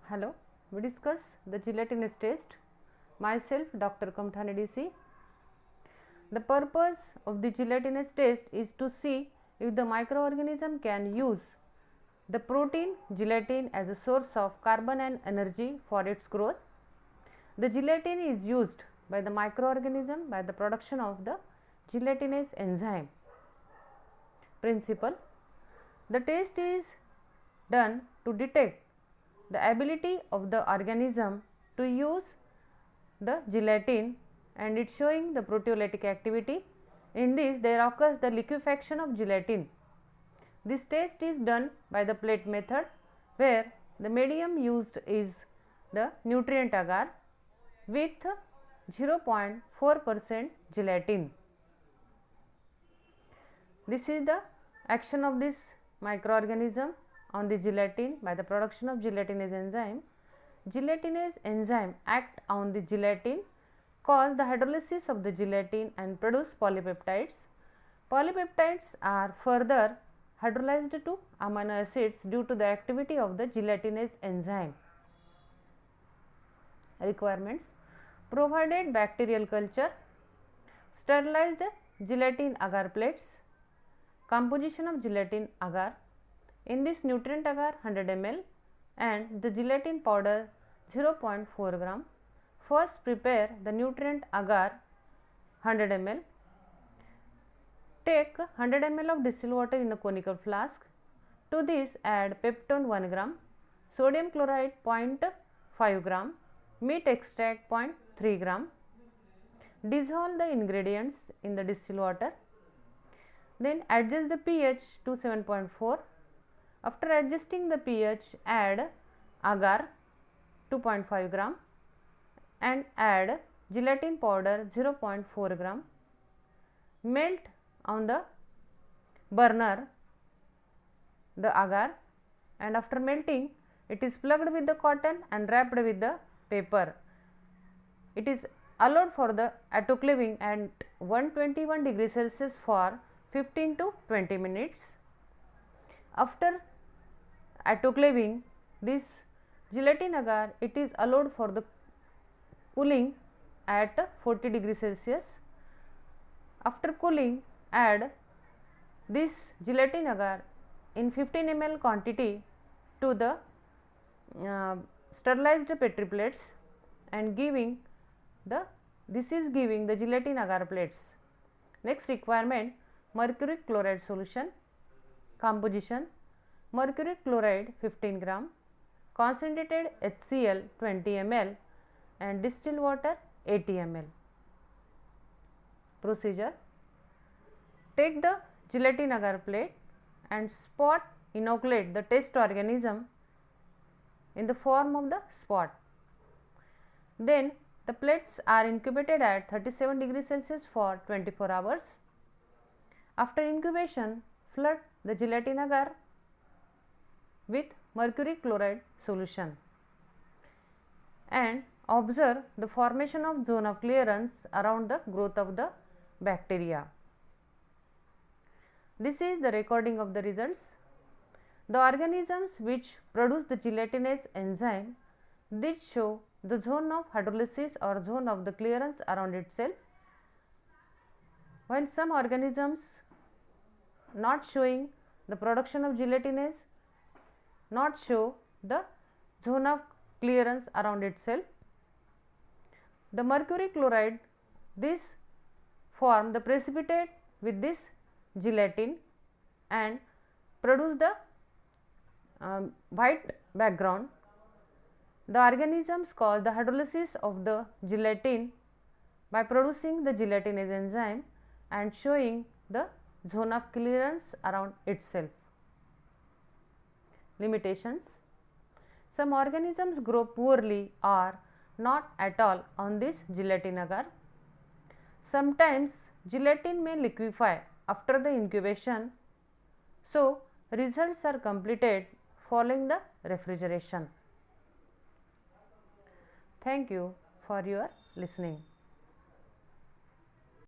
Hello, we discuss the gelatinase test. Myself Dr. Kamthane DC. The purpose of the gelatinase test is to see if the microorganism can use the protein gelatin as a source of carbon and energy for its growth. The gelatin is used by the microorganism by the production of the gelatinase enzyme. Principle: the test is done to detect the ability of the organism to use the gelatin, and it showing the proteolytic activity. In this, there occurs the liquefaction of gelatin. This test is done by the plate method, where the medium used is the nutrient agar with 0.4% gelatin. This is the action of this microorganism on the gelatin by the production of gelatinase enzyme. Gelatinase enzyme act on the gelatin, cause the hydrolysis of the gelatin and produce polypeptides. Polypeptides are further hydrolyzed to amino acids due to the activity of the gelatinase enzyme. Requirements: provided bacterial culture, sterilized gelatin agar plates, composition of gelatin agar. In this, nutrient agar 100 ml and the gelatin powder 0.4 gram. First, prepare the nutrient agar 100 ml. Take 100 ml of distilled water in a conical flask. To this, add peptone 1 gram, sodium chloride 0.5 gram, meat extract 0.3 gram. Dissolve the ingredients in the distilled water. Then adjust the pH to 7.4. After adjusting the pH, add agar 2.5 gram and add gelatin powder 0.4 gram. Melt on the burner the agar, and after melting it is plugged with the cotton and wrapped with the paper. It is allowed for the autoclaving at 121 degrees Celsius for 15 to 20 minutes. After autoclaving this gelatin agar, it is allowed for the cooling at 40 degrees Celsius. After cooling, add this gelatin agar in 15 ml quantity to the sterilized petri plates and giving the gelatin agar plates. Next requirement: mercury chloride solution. Composition: mercury chloride 15 gram, concentrated HCl 20 ml and distilled water 80 ml. Procedure: take the gelatin agar plate and spot inoculate the test organism in the form of the spot. Then the plates are incubated at 37 degrees Celsius for 24 hours. After incubation, flood the gelatin agar with mercury chloride solution and observe the formation of zone of clearance around the growth of the bacteria. This is the recording of the results. The organisms which produce the gelatinase enzyme, these show the zone of hydrolysis or zone of the clearance around itself, while some organisms not showing the production of gelatinase, not show the zone of clearance around itself. The mercury chloride, this form the precipitate with this gelatin and produce the white background. The organisms cause the hydrolysis of the gelatin by producing the gelatinase enzyme and showing the zone of clearance around itself. Limitations: some organisms grow poorly or not at all on this gelatin agar. Sometimes gelatin may liquefy after the incubation, so results are completed following the refrigeration. Thank you for your listening.